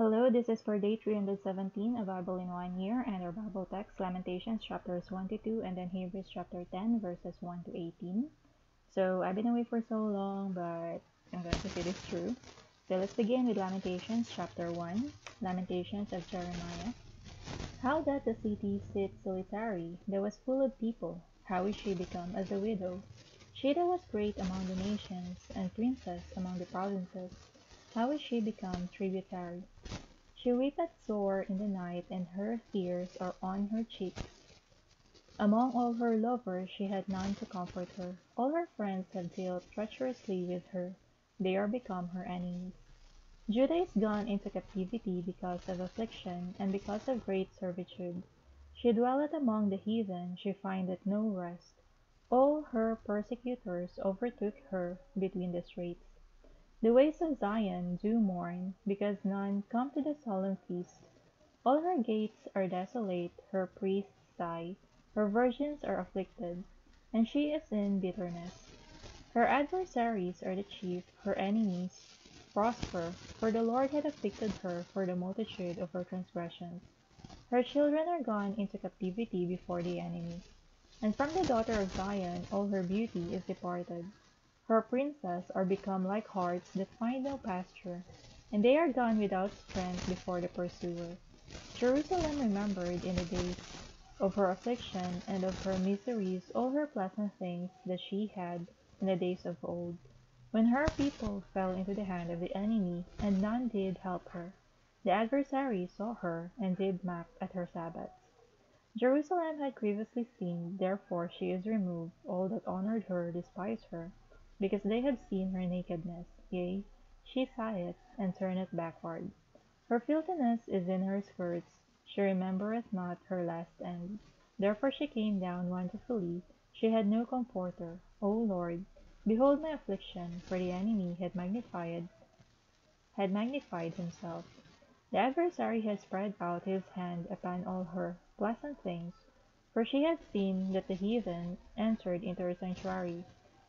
Hello, this is for day 317 of Bible in 1 year, and our Bible text, Lamentations chapters 1 to 2, and then Hebrews chapter 10, verses 1 to 18. So, I've been away for so long, but I'm going to see this through. So, let's begin with Lamentations chapter 1, Lamentations of Jeremiah. How that the city sits solitary, that was full of people, how is she become as a widow? She that was great among the nations, and princess among the provinces, how is she become tributary? She weepeth sore in the night, and her tears are on her cheeks. Among all her lovers she had none to comfort her. All her friends have dealt treacherously with her. They are become her enemies. Judah is gone into captivity because of affliction, and because of great servitude. She dwelleth among the heathen, she findeth no rest. All her persecutors overtook her between the straits. The ways of Zion do mourn, because none come to the solemn feast. All her gates are desolate, her priests sigh, her virgins are afflicted, and she is in bitterness. Her adversaries are the chief, her enemies prosper, for the Lord had afflicted her for the multitude of her transgressions. Her children are gone into captivity before the enemy, and from the daughter of Zion all her beauty is departed. Her princes are become like harts that find no pasture, and they are gone without strength before the pursuer. Jerusalem remembered in the days of her affliction and of her miseries all her pleasant things that she had in the days of old, when her people fell into the hand of the enemy, and none did help her. The adversary saw her, and did mock at her Sabbaths. Jerusalem had grievously sinned, therefore she is removed. All that honored her despise her, because they have seen her nakedness. Yea, she sigheth, and turneth backward. Her filthiness is in her skirts. She remembereth not her last end. Therefore she came down wonderfully. She had no comforter. O Lord, behold my affliction, for the enemy had magnified himself. The adversary had spread out his hand upon all her pleasant things, for she had seen that the heathen entered into her sanctuary,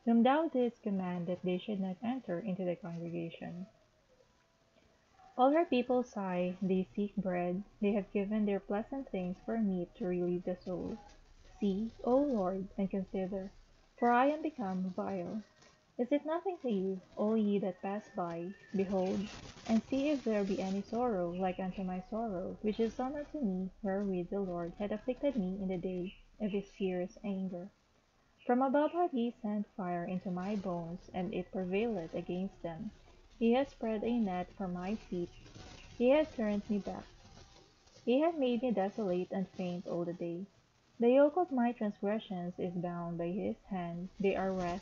whom thou didst command that they should not enter into the congregation. All her people sigh, they seek bread, they have given their pleasant things for meat to relieve the soul. See, O Lord, and consider, for I am become vile. Is it nothing to you, all ye that pass by? Behold, and see if there be any sorrow like unto my sorrow, which is done unto me, wherewith the Lord had afflicted me in the day of his fierce anger. From above hath he sent fire into my bones, and it prevaileth against them. He hath spread a net for my feet, he hath turned me back. He hath made me desolate and faint all the day. The yoke of my transgressions is bound by his hand, they are wreathed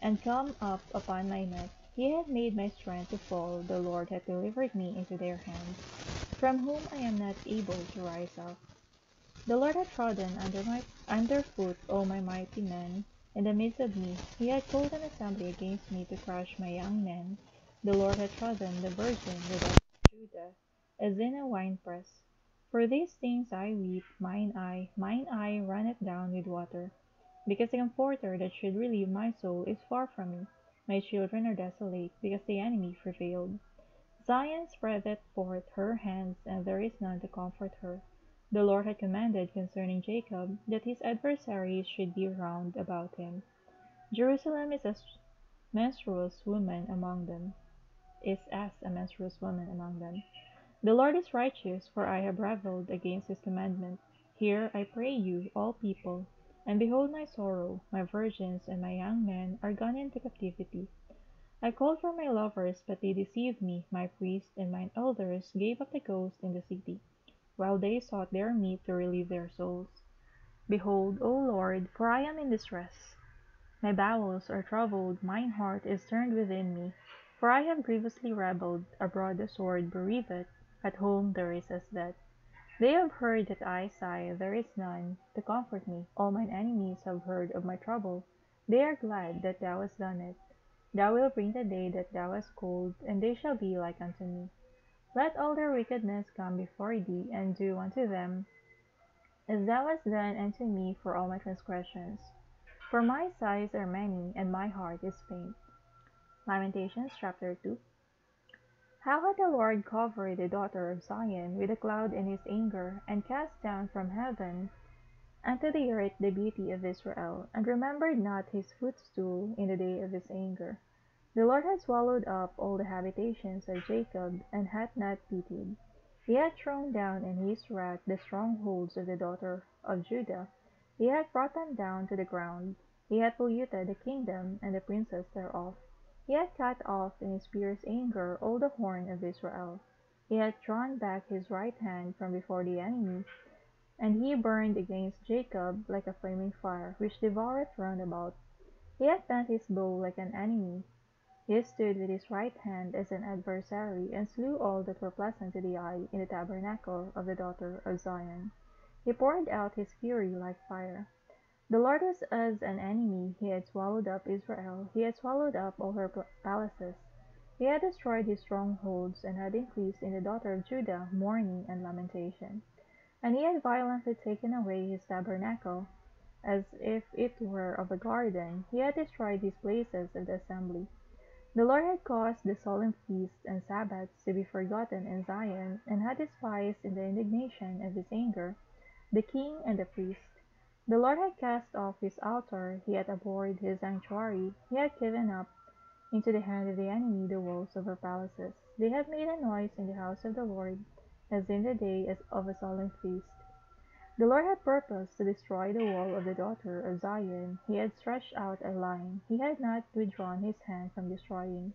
and come up upon my neck. He hath made my strength to fall, the Lord hath delivered me into their hands, from whom I am not able to rise up. The Lord hath trodden under foot all my mighty men. In the midst of me, he hath called an assembly against me to crush my young men. The Lord hath trodden the virgin without Judah, as in a winepress. For these things I weep, mine eye runneth down with water, because the comforter that should relieve my soul is far from me. My children are desolate, because the enemy prevailed. Zion spreadeth forth her hands, and there is none to comfort her. The Lord had commanded concerning Jacob, that his adversaries should be round about him. Jerusalem is as menstruous woman among them, is as a menstruous woman among them. The Lord is righteous, for I have rebelled against his commandment. Hear, I pray you, all people, and behold my sorrow. My virgins and my young men are gone into captivity. I called for my lovers, but they deceived me. My priests and mine elders gave up the ghost in the city, while they sought their meat to relieve their souls. Behold, O Lord, for I am in distress. My bowels are troubled, mine heart is turned within me. For I have grievously rebelled, abroad the sword bereaveth, at home there is as death. They have heard that I sigh, there is none to comfort me. All mine enemies have heard of my trouble. They are glad that thou hast done it. Thou wilt bring the day that thou hast called, and they shall be like unto me. Let all their wickedness come before thee, and do unto them as thou hast done unto me for all my transgressions. For my sighs are many, and my heart is faint. Lamentations chapter 2. How had the Lord covered the daughter of Zion with a cloud in his anger, and cast down from heaven unto the earth the beauty of Israel, and remembered not his footstool in the day of his anger. The Lord had swallowed up all the habitations of Jacob, and hath not pitied. He had thrown down in his wrath the strongholds of the daughter of Judah. He had brought them down to the ground. He had polluted the kingdom and the princes thereof. He had cut off in his fierce anger all the horn of Israel. He had drawn back his right hand from before the enemy, and he burned against Jacob like a flaming fire, which devoureth round about. He had bent his bow like an enemy. He stood with his right hand as an adversary, and slew all that were pleasant to the eye in the tabernacle of the daughter of Zion. He poured out his fury like fire. The Lord was as an enemy. He had swallowed up Israel. He had swallowed up all her palaces. He had destroyed his strongholds, and had increased in the daughter of Judah mourning and lamentation. And he had violently taken away his tabernacle, as if it were of a garden. He had destroyed his places of the assembly. The Lord had caused the solemn feasts and Sabbaths to be forgotten in Zion, and had despised in the indignation of his anger the king and the priest. The Lord had cast off his altar, he had abhorred his sanctuary, he had given up into the hand of the enemy the walls of her palaces. They had made a noise in the house of the Lord, as in the day of a solemn feast. The Lord had purposed to destroy the wall of the daughter of Zion. He had stretched out a line. He had not withdrawn his hand from destroying.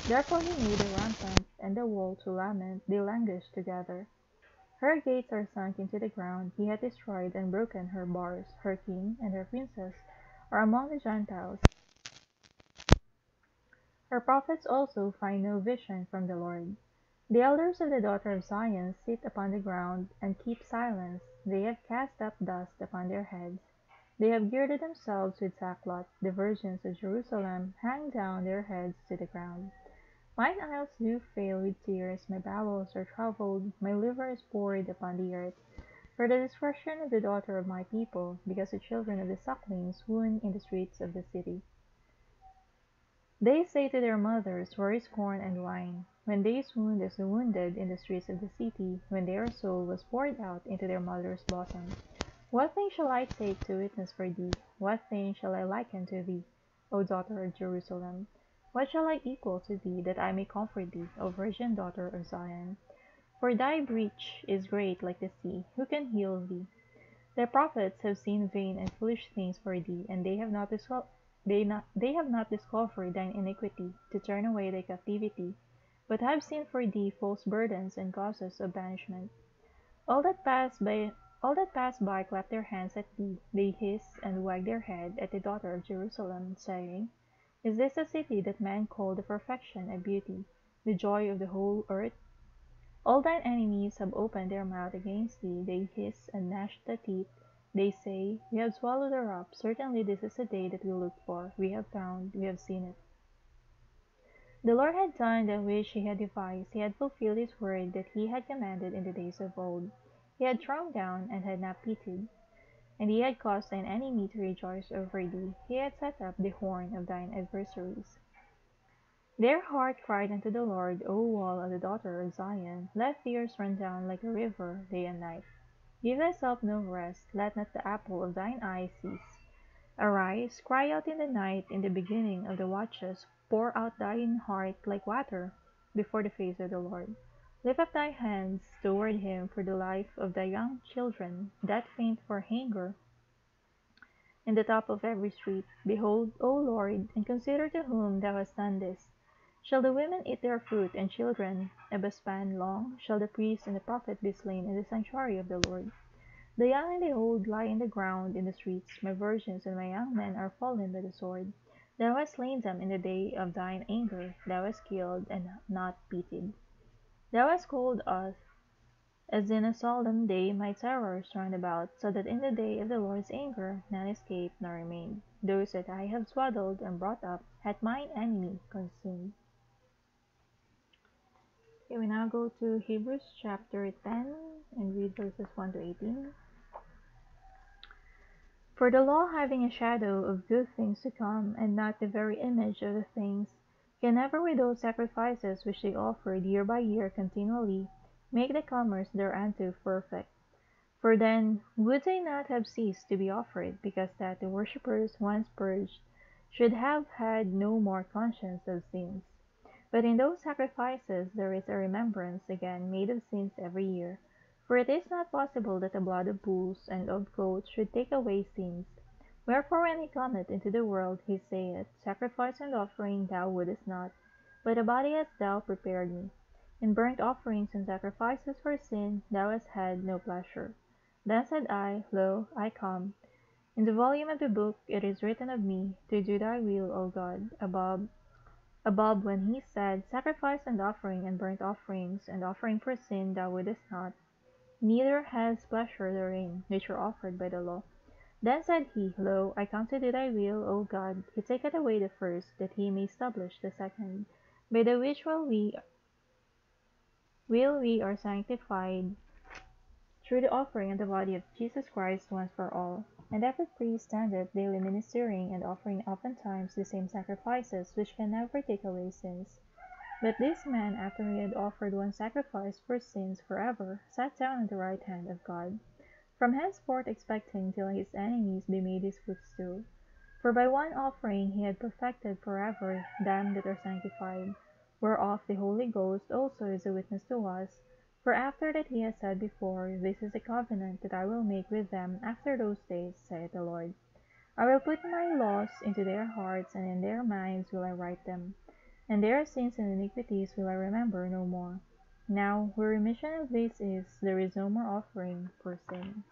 Therefore he made the rampant and the wall to lament. They languish together. Her gates are sunk into the ground. He had destroyed and broken her bars. Her king and her princes are among the Gentiles. Her prophets also find no vision from the Lord. The elders of the daughter of Zion sit upon the ground, and keep silence. They have cast up dust upon their heads. They have girded themselves with sackcloth. The virgins of Jerusalem hang down their heads to the ground. Mine eyes do fail with tears, my bowels are troubled, my liver is poured upon the earth, for the discretion of the daughter of my people, because the children of the sucklings swoon in the streets of the city. They say to their mothers, where is corn and wine? When they swooned as the wounded in the streets of the city, when their soul was poured out into their mother's bosom. What thing shall I take to witness for thee? What thing shall I liken to thee, O daughter of Jerusalem? What shall I equal to thee, that I may comfort thee, O virgin daughter of Zion? For thy breach is great like the sea. Who can heal thee? Thy prophets have seen vain and foolish things for thee, and they have not discovered thine iniquity, to turn away thy captivity, but have seen for thee false burdens and causes of banishment. All that pass by clap their hands at thee, they hiss and wag their head at the daughter of Jerusalem, saying, Is this a city that men call the perfection of beauty, the joy of the whole earth? All thine enemies have opened their mouth against thee, they hiss and gnash the teeth. They say, We have swallowed her up. Certainly this is the day that we looked for. We have found, we have seen it. The Lord had done that which he had devised. He had fulfilled his word that he had commanded in the days of old. He had thrown down and had not pitied. And he had caused thine enemy to rejoice over thee. He had set up the horn of thine adversaries. Their heart cried unto the Lord, O wall of the daughter of Zion, let tears run down like a river day and night. Give thyself no rest, let not the apple of thine eye cease. Arise, cry out in the night, in the beginning of the watches, pour out thine heart like water before the face of the Lord. Lift up thy hands toward him for the life of thy young children, that faint for hunger in the top of every street. Behold, O Lord, and consider to whom thou hast done this. Shall the women eat their fruit, and children a span long? Shall the priest and the prophet be slain in the sanctuary of the Lord? The young and the old lie in the ground in the streets. My virgins and my young men are fallen by the sword. Thou hast slain them in the day of thine anger. Thou hast killed and not pitied. Thou hast called us as in a solemn day my terrors round about, so that in the day of the Lord's anger none escaped nor remained. Those that I have swaddled and brought up hath mine enemy consumed. Okay, we now go to Hebrews chapter 10 and read verses 1 to 18. For the law having a shadow of good things to come, and not the very image of the things can never with those sacrifices which they offered year by year continually make the comers thereunto perfect. For then would they not have ceased to be offered, because that the worshippers, once purged, should have had no more conscience of sins. But in those sacrifices there is a remembrance again made of sins every year. For it is not possible that the blood of bulls and of goats should take away sins. Wherefore when he cometh into the world, he saith, Sacrifice and offering thou wouldest not, but a body hast thou prepared me. In burnt offerings and sacrifices for sin thou hast had no pleasure. Then said I, Lo, I come. In the volume of the book it is written of me, to do thy will, O God, above when he said, Sacrifice and offering and burnt offerings and offering for sin thou wouldest not, neither hast pleasure therein, which are offered by the law. Then said he, Lo, I come to do thy will, O God. He taketh away the first, that he may establish the second, by the which will we are sanctified through the offering of the body of Jesus Christ once for all. And every priest standeth daily ministering and offering oftentimes the same sacrifices, which can never take away sins. But this man, after he had offered one sacrifice for sins for ever, sat down at the right hand of God, from henceforth expecting till his enemies be made his footstool. For by one offering he had perfected for ever them that are sanctified, whereof the Holy Ghost also is a witness to us. For after that he has said before, This is the covenant that I will make with them after those days, saith the Lord. I will put my laws into their hearts, and in their minds will I write them. And their sins and iniquities will I remember no more. Now, where remission of this is, there is no more offering for sin.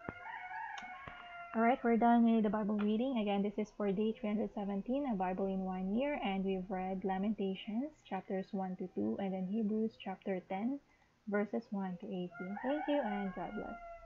Alright, we're done with the Bible reading. Again, this is for day 317, a Bible in 1 year, and we've read Lamentations, chapters 1 to 2, and then Hebrews chapter 10, verses 1 to 18. Thank you, and God bless.